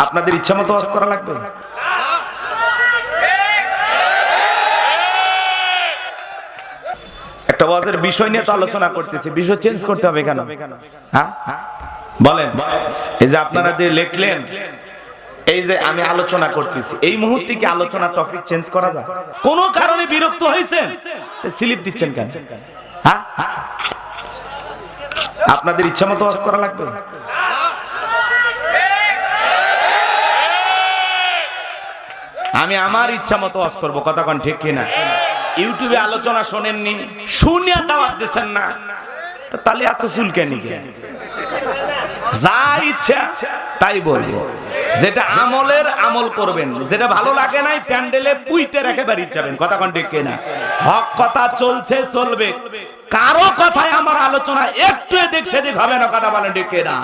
আপনাদের ইচ্ছা মতো ওয়াজ করা লাগবে? একটা ওয়াজের বিষয় নিয়ে তো আলোচনা করতেছি, বিষয় চেঞ্জ করতে হবে কেন? হ্যাঁ বলেন। এই যে আপনারা যে লিখলেন, এই যে আমি আলোচনা করতেছি, এই মুহূর্তে কি আলোচনা টপিক চেঞ্জ করা যায়? কোন কারণে বিরক্ত হয়েছেন, স্লিপ দিচ্ছেন কেন? হ্যাঁ আপনাদের ইচ্ছা মতো ওয়াজ করা লাগবে? আমি আমার ইচ্ছা মতো ওয়াজ করব, কথা কোন ঠিক কিনা? ইউটিউবে আলোচনা শোনেননি, শুনিয়া দাওয়াত দিবেন না, তাহলে এত চুলকানি কেন? যা ইচ্ছা তাই বলবো, যেটা আমলের আমল করবেন, যেটা ভালো লাগে নাই প্যান্ডেলে পুইতে রেখে বাড়ি যাবেন, কথা কোন ঠিক কিনা? হক কথা চলছে চলবে, কারো কথায় আমার আলোচনা একটু এদিক সেদিক হবে না, কথা বলেন ঠিক কিনা?